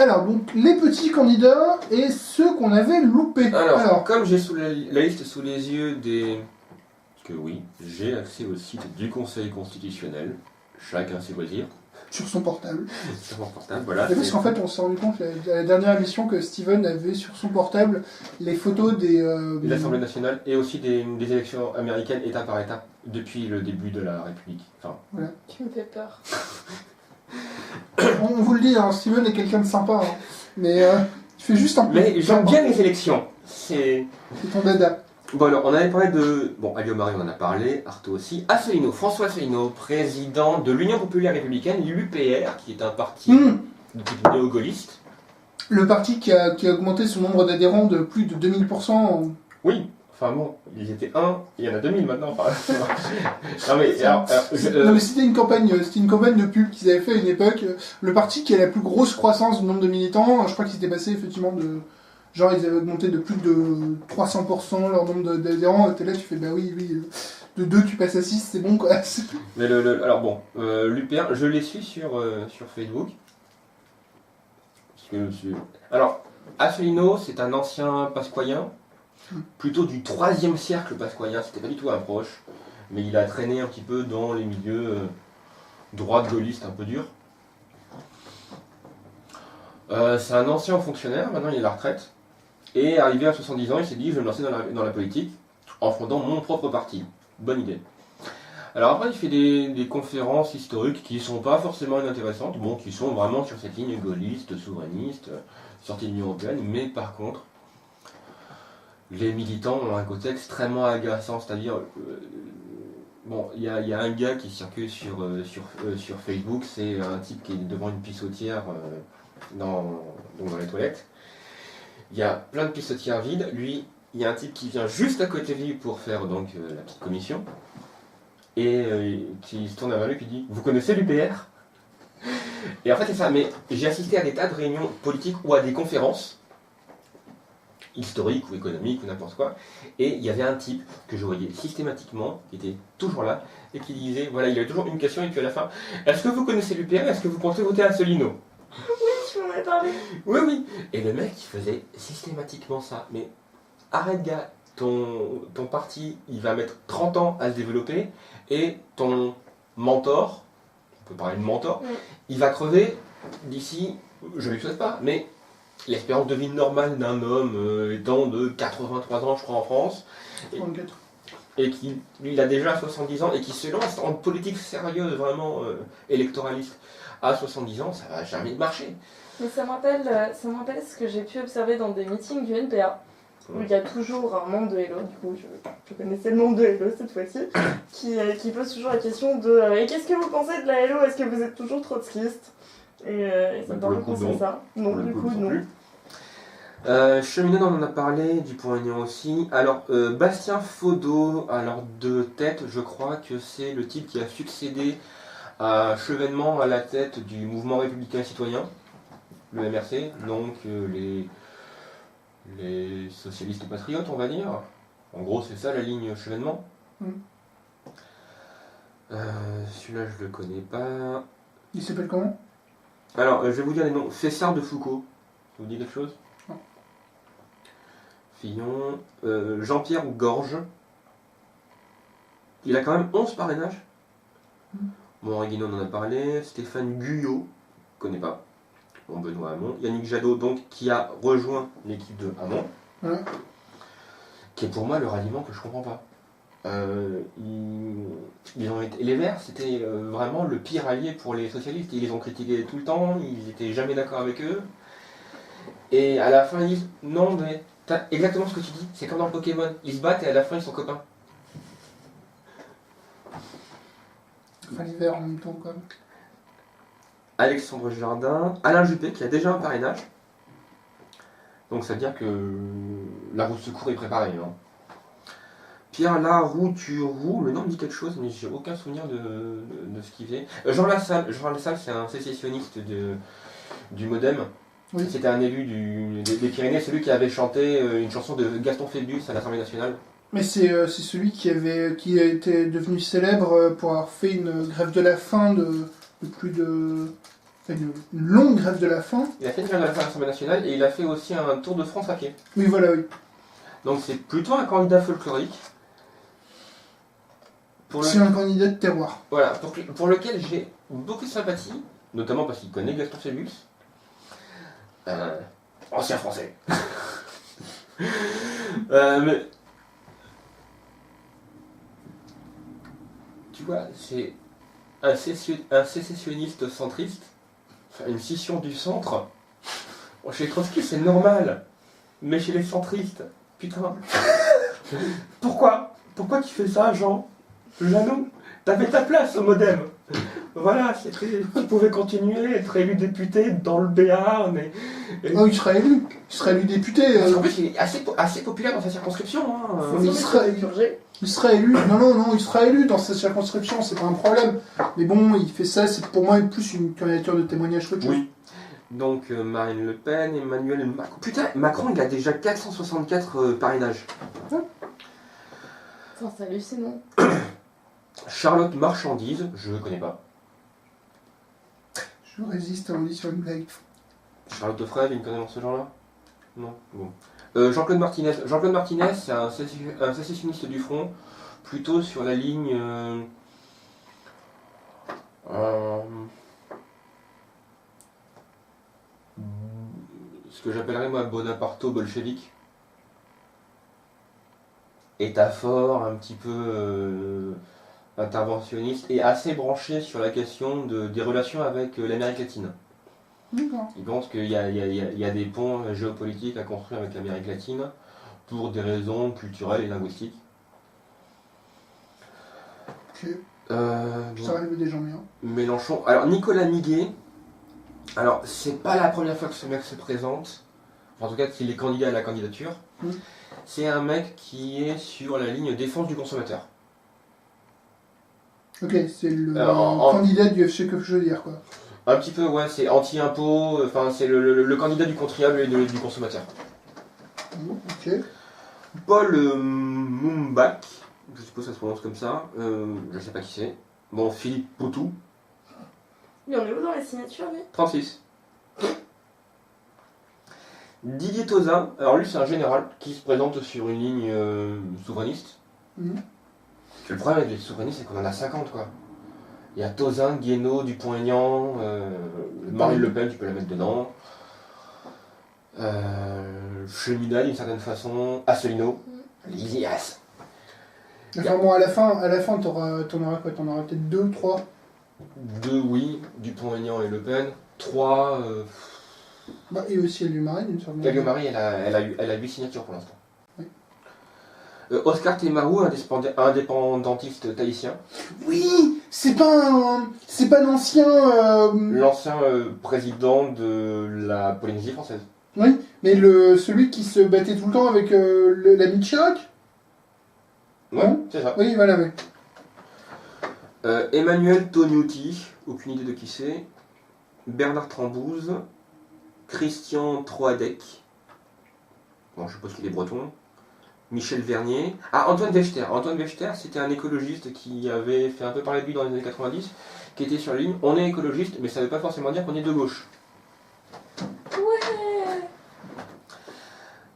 Alors, donc, les petits candidats et ceux qu'on avait loupés. Alors, comme j'ai la liste sous les yeux que oui, j'ai accès au site du Conseil constitutionnel, chacun ses loisirs. Sur son portable. Sur mon portable, voilà. Parce qu'en fait, on s'est rendu compte à la dernière émission que Steven avait sur son portable les photos de l'Assemblée nationale et aussi des élections américaines État par État depuis le début de la République. Enfin, voilà. Tu me fais peur. On vous le dit, hein, Steven est quelqu'un de sympa, hein, mais il fait juste un peu. mais j'aime bien les élections. C'est ton dada. Bon alors, on avait parlé de... Bon, Alliot-Marie, on en a parlé, Artaud aussi. François Asselineau, président de l'Union Populaire Républicaine, l'UPR, qui est un parti de type néo-gaulliste. Le parti qui a augmenté son nombre d'adhérents de plus de 2000%. Oui, enfin bon, ils étaient 1, il y en a 2000 maintenant. Enfin, non mais c'était une campagne de pub qu'ils avaient fait à une époque. Le parti qui a la plus grosse croissance du nombre de militants, je crois qu'ils étaient passés effectivement de... Genre, ils avaient augmenté de plus de 300% leur nombre d'adhérents. Et là, tu fais, bah oui, de 2, tu passes à 6, c'est bon, quoi. Mais alors bon, l'UPR, je les suis sur Facebook. Alors, Asselineau, c'est un ancien pasquoyen, plutôt du 3e siècle pasquoyen, c'était pas du tout un proche, mais il a traîné un petit peu dans les milieux droite gaullistes un peu durs. C'est un ancien fonctionnaire, maintenant il est à la retraite. Et arrivé à 70 ans, il s'est dit je vais me lancer dans la politique en fondant mon propre parti. Bonne idée. Alors après, il fait des conférences historiques qui ne sont pas forcément inintéressantes, bon, qui sont vraiment sur cette ligne gaulliste, souverainiste, sortie de l'Union Européenne, mais par contre, les militants ont un côté extrêmement agaçant, c'est-à-dire, bon, il y a un gars qui circule sur Facebook, c'est un type qui est devant une pissotière dans les toilettes. Il y a plein de pissotières vides. Lui, il y a un type qui vient juste à côté de lui pour faire donc la petite commission. Et qui se tourne vers lui et qui dit « Vous connaissez l'UPR ?» Et en fait, c'est ça. Mais j'ai assisté à des tas de réunions politiques ou à des conférences, historiques ou économiques ou n'importe quoi. Et il y avait un type que je voyais systématiquement, qui était toujours là, et qui disait, voilà, il y avait toujours une question et puis à la fin « Est-ce que vous connaissez l'UPR ? Est-ce que vous comptez voter Asselineau ?» Tu m'en avais parlé. Oui. Et le mec, il faisait systématiquement ça. Mais arrête, gars, ton parti, il va mettre 30 ans à se développer, et ton mentor, on peut parler de mentor, il va crever d'ici, je ne lui souhaite pas, mais l'espérance de vie normale d'un homme étant de 83 ans, je crois, en France, et qui, lui, il a déjà 70 ans, et qui se lance en politique sérieuse, vraiment électoraliste, à 70 ans, ça va jamais marcher. Mais ça me rappelle ce que j'ai pu observer dans des meetings du NPA, où il y a toujours un membre de Hello, du coup je connaissais le membre de Hello cette fois-ci, qui pose toujours la question de et qu'est-ce que vous pensez de la Hello ? Est-ce que vous êtes toujours trotskiste ? Et ça me permet de penser ça. Non, du coup, non. Cheminot, on en a parlé, Dupont-Aignan aussi. Alors, Bastien Faudeau, alors de tête, je crois que c'est le type qui a succédé à Chevènement à la tête du mouvement républicain citoyen, le MRC, donc les socialistes patriotes, on va dire. En gros, c'est ça la ligne Chevènement. Celui-là, je le connais pas. Il s'appelle comment ? Alors, je vais vous dire les noms. Fessard de Foucault. Ça vous dit quelque chose ? Non. Fillon. Jean-Pierre Gorge. Il a quand même 11 parrainages. Montréguineau, on en a parlé. Stéphane Guyot. Je connais pas. Bon, Benoît Hamon. Yannick Jadot, donc, qui a rejoint l'équipe de Hamon. Qui est pour moi le ralliement que je comprends pas. Ils ont été... Les Verts, c'était vraiment le pire allié pour les socialistes. Ils les ont critiqués tout le temps, ils n'étaient jamais d'accord avec eux. Et à la fin, ils disent non, mais t'as exactement ce que tu dis, c'est comme dans le Pokémon. Ils se battent et à la fin, ils sont copains. Enfin, les Verts en même temps, quoi. Alexandre Jardin, Alain Juppé, qui a déjà un parrainage. Donc ça veut dire que la roue de secours est préparée. Hein. Pierre Larouturou, le nom me dit quelque chose, mais j'ai aucun souvenir de ce qu'il faisait. Jean Lassalle, c'est un sécessionniste du Modem. Oui. C'était un élu des Pyrénées, celui qui avait chanté une chanson de Gaston Phébus à l'Assemblée nationale. Mais c'est celui qui a été devenu célèbre pour avoir fait une grève de la faim de plus de... fait une longue grève de la faim. Il a fait une grève de la faim à l'Assemblée nationale et il a fait aussi un tour de France à pied. Oui, voilà, oui. Donc c'est plutôt un candidat folklorique. C'est un candidat de terroir. Voilà, pour lequel j'ai beaucoup de sympathie, notamment parce qu'il connaît Gaston Phébus. Ancien français. Mais tu vois, c'est un sécessionniste centriste, enfin une scission du centre. Bon, chez Trotsky c'est normal, mais chez les centristes, putain. Pourquoi tu fais ça, Jean? Jeannot, t'avais ta place au Modem. Voilà, tu pouvais continuer, être élu député dans le Béarn. Oh, il serait élu. Il serait élu député. En plus, il est assez populaire dans sa circonscription. Hein. Il serait élu. Non, il serait élu dans sa circonscription, c'est pas un problème. Mais bon, il fait ça, c'est pour moi plus une candidature de témoignage qu'autre chose. Oui. Donc Marine Le Pen, Emmanuel Macron. Putain, Macron, il a déjà 464 parrainages. C'est hallucinant. Charlotte Marchandise, je connais pas. Je résiste à l'audition une blague. Charlotte Frêve, il me connaît dans ce genre-là? Non. Bon. Jean-Claude Martinez. Jean-Claude Martinez, c'est un sécessionniste du front, plutôt sur la ligne. Ce que j'appellerais moi bonaparto-bolchevique. État fort, un petit peu interventionniste et assez branché sur la question des relations avec l'Amérique latine. D'accord. Il pense qu'il y a des ponts géopolitiques à construire avec l'Amérique latine pour des raisons culturelles et linguistiques. Ok. Ça arrive des gens bien. Mélenchon. Alors Nicolas Miguet, alors c'est pas la première fois que ce mec se présente, en tout cas qu'il est candidat à la candidature. C'est un mec qui est sur la ligne défense du consommateur. Ok, c'est le candidat du UFC que je veux dire, quoi. Un petit peu, ouais, c'est anti-impôt, enfin c'est le candidat du contribuable et du consommateur. Ok. Paul Moumbach, je suppose que ça se prononce comme ça, je sais pas qui c'est. Bon, Philippe Poutou. Il y en est où dans les signatures, lui? 36. Didier Tauzin, alors lui c'est un général qui se présente sur une ligne souverainiste. Le problème avec les souverainistes c'est qu'on en a 50 quoi. Il y a Tauzin, Guénaud, Dupont-Aignan, Marine Le Pen, tu peux la mettre dedans. Cheminade d'une certaine façon, Asselineau, Lilias. Enfin bon, à la fin t'en auras quoi? T'en auras peut-être 2, 3. 2 oui, Dupont-Aignan et Le Pen. 3... Bah, et aussi Elio-Marie, d'une certaine manière. Elio-Marie, elle a 8 signatures pour l'instant. Oui. Oscar Temarou, indépendantiste tahitien. Oui, c'est pas un ancien. L'ancien président de la Polynésie française. Oui, mais celui qui se battait tout le temps avec l'ami de Chirac. Ouais, c'est ça. Oui, voilà, oui. Emmanuel Tognuti, aucune idée de qui c'est. Bernard Trambouze. Christian Troadec. Bon, je suppose qu'il est breton. Michel Vernier. Ah, Antoine Wechter. Antoine Wechter, c'était un écologiste qui avait fait un peu parler de lui dans les années 90, qui était sur la ligne. On est écologiste, mais ça ne veut pas forcément dire qu'on est de gauche. Ouais.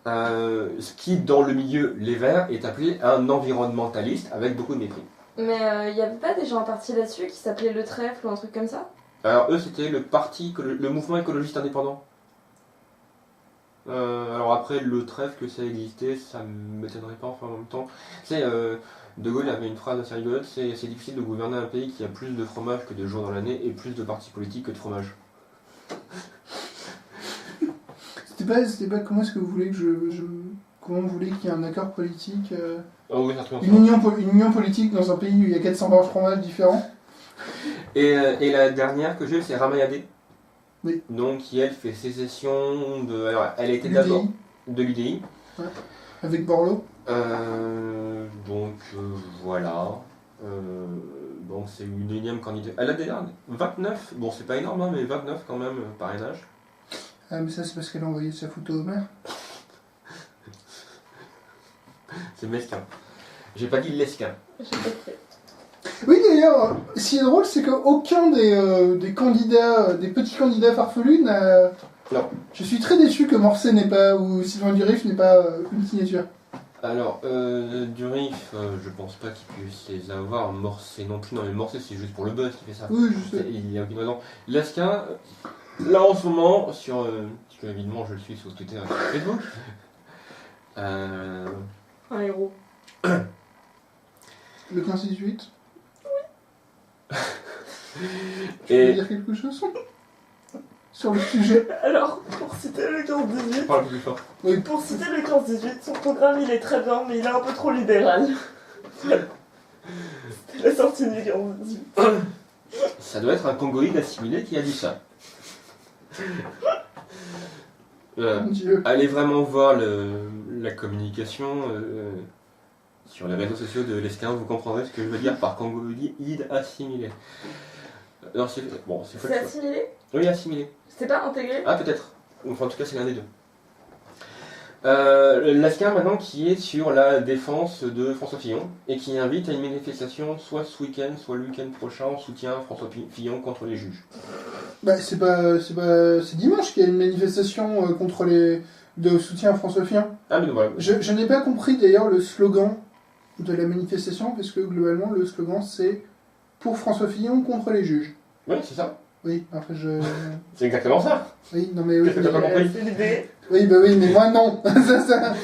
Ce qui, dans le milieu Les Verts, est appelé un environnementaliste avec beaucoup de mépris. Mais il n'y avait pas déjà un parti là-dessus qui s'appelait Le Trèfle ou un truc comme ça? Alors eux, c'était le mouvement écologiste indépendant. Alors après, le trèfle que ça existait, ça ne m'étonnerait pas, enfin en même temps. Tu sais, De Gaulle avait une phrase assez rigolote, c'est difficile de gouverner un pays qui a plus de fromage que de jours dans l'année et plus de partis politiques que de fromage. C'était pas comment est-ce que vous voulez que comment vous voulez qu'il y ait un accord politique Oh oui, une union politique dans un pays où il y a 420 fromages différents. Et la dernière que j'ai, c'est Ramayadé. Oui. Donc, qui elle fait sécession de. Alors, elle était d'abord de l'UDI. Ouais. Avec Borloo. Voilà. Donc, c'est une énième candidature. Elle a déjà 29. Bon, c'est pas énorme, hein, mais 29 quand même, parrainage. Ah, mais ça, c'est parce qu'elle a envoyé sa photo au maire. C'est mesquin. J'ai pas dit l'esquin. J'ai pas fait. Oui, d'ailleurs, ce qui est drôle, c'est qu'aucun des candidats, des petits candidats farfelus n'a... Non. Je suis très déçu que Morcey n'ait pas, ou Sylvain Durif n'ait pas une signature. Alors, Durif, je pense pas qu'il puisse les avoir. Morcey non plus. Non, mais Morcey, c'est juste pour le buzz qui fait ça. Oui, je sais. Il y a aucune raison. Lasquin, là en ce moment, parce que évidemment je le suis sur Twitter et sur Facebook. Un héros. Le 15-18. Tu Et- veux dire quelque chose sur le sujet? Alors, pour citer le 15-18, Parle plus fort. pour citer le 15-18, son programme il est très bien, mais il est un peu trop libéral. C'était la sortie du 15-18. Ça doit être un Congoïde assimilé qui a dit ça. Mon Dieu. Allez vraiment voir la communication sur les réseaux sociaux de Lesquin, vous comprendrez ce que je veux dire par Congoïde assimilé. Alors c'est bon, c'est faux. C'est assimilé? Oui, assimilé. C'était pas intégré? Ah peut-être. Enfin en tout cas c'est l'un des deux. Lasquin maintenant qui est sur la défense de François Fillon et qui invite à une manifestation soit ce week-end, soit le week-end prochain en soutien à François Fillon contre les juges. Bah, c'est dimanche qu'il y a une manifestation de soutien à François Fillon. Ah mais voilà. Je n'ai pas compris d'ailleurs le slogan de la manifestation, parce que globalement le slogan c'est pour François Fillon contre les juges. Oui, c'est ça. Oui, après C'est exactement ça. Oui, non mais oui. Qu'est-ce que t'as pas compris? C'est l'idée. Oui, bah oui, mais moi non. Ça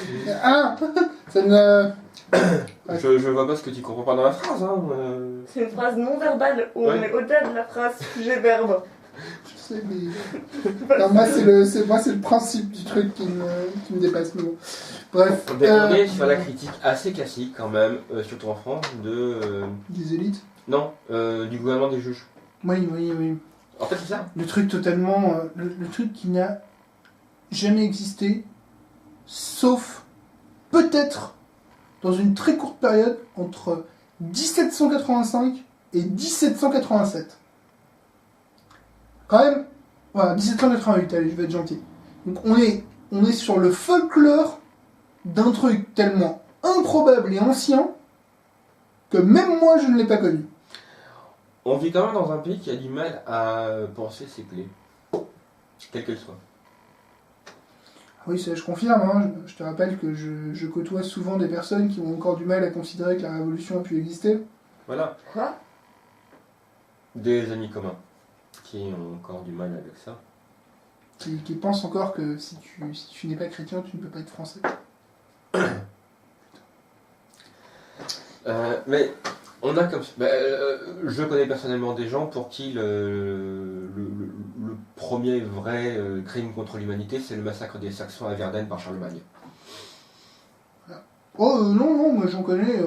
ne... Ouais. Je vois pas ce que tu comprends pas dans la phrase. Hein. C'est une phrase non verbale où Ouais. on est au-delà de la phrase sujet-verbe. Je sais, mais... Non, moi c'est le principe du truc qui me dépasse. Mais bon. Bref. On est sur la critique assez classique quand même, surtout en France, Des élites. Non, du gouvernement des juges. Oui. En fait, c'est ça. Le truc totalement... le truc qui n'a jamais existé, sauf peut-être dans une très courte période entre 1785 et 1787. Quand même, voilà, 1788, allez, je vais être gentil. Donc on est sur le folklore d'un truc tellement improbable et ancien que même moi je ne l'ai pas connu. On vit quand même dans un pays qui a du mal à penser ses clés, quelles qu'elles soient. Oui, ça, je confirme, hein. Je te rappelle que je côtoie souvent des personnes qui ont encore du mal à considérer que la révolution a pu exister. Voilà, Quoi? des amis communs qui ont encore du mal avec ça. Qui pensent encore que si tu n'es pas chrétien, tu ne peux pas être français. Mais on a comme je connais personnellement des gens pour qui le premier vrai crime contre l'humanité, c'est le massacre des Saxons à Verdun par Charlemagne. Oh non, moi j'en connais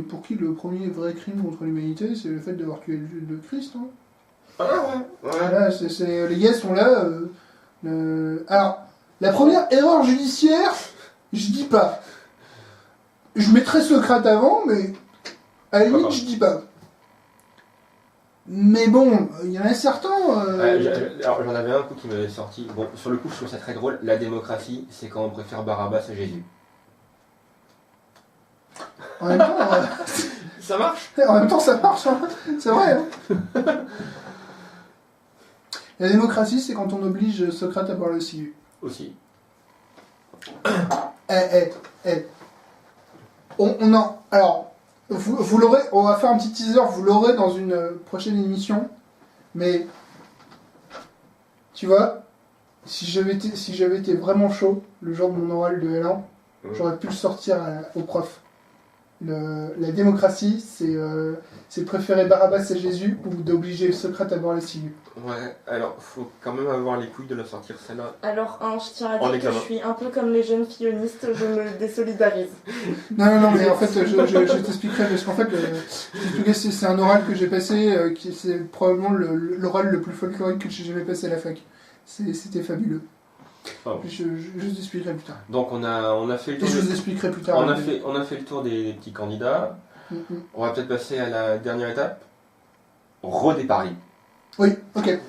pour qui le premier vrai crime contre l'humanité, c'est le fait d'avoir tué le Christ. Hein. Ah ouais. Voilà, les gars sont là. Alors, la première erreur judiciaire, je dis pas. Je mettrais Socrate avant, mais à la limite, je dis pas. Mais bon, il y en a certains. Alors j'en avais un coup qui m'avait sorti. Bon, sur le coup, je trouve ça très drôle. La démocratie, c'est quand on préfère Barabbas à Jésus. En même temps, Ça marche. ça marche, hein. C'est vrai. Hein. La démocratie, c'est quand on oblige Socrate à boire le ciguë. Aussi. Alors, vous l'aurez, on va faire un petit teaser, vous l'aurez dans une prochaine émission, mais tu vois, si j'avais été vraiment chaud le jour de mon oral de L1, j'aurais pu le sortir au prof. La démocratie, c'est de préférer Barabbas à Jésus ou d'obliger Socrate à boire les ciguë. Ouais, alors faut quand même avoir les couilles de la sortir celle-là. Alors, je tiens à En dire que examen. je suis un peu comme les jeunes fillonistes, je me désolidarise. Non, mais en fait, je t'expliquerai, parce qu'en fait, c'est un oral que j'ai passé, c'est probablement l'oral le plus folklorique que j'ai jamais passé à la fac. C'était fabuleux. Oh. Je vous expliquerai plus tard. Donc on a fait le Et tour. je vous expliquerai plus tard. On a fait le tour des petits candidats. Mhm. On va peut-être passer à la dernière étape. Redéparler. Oui, ok.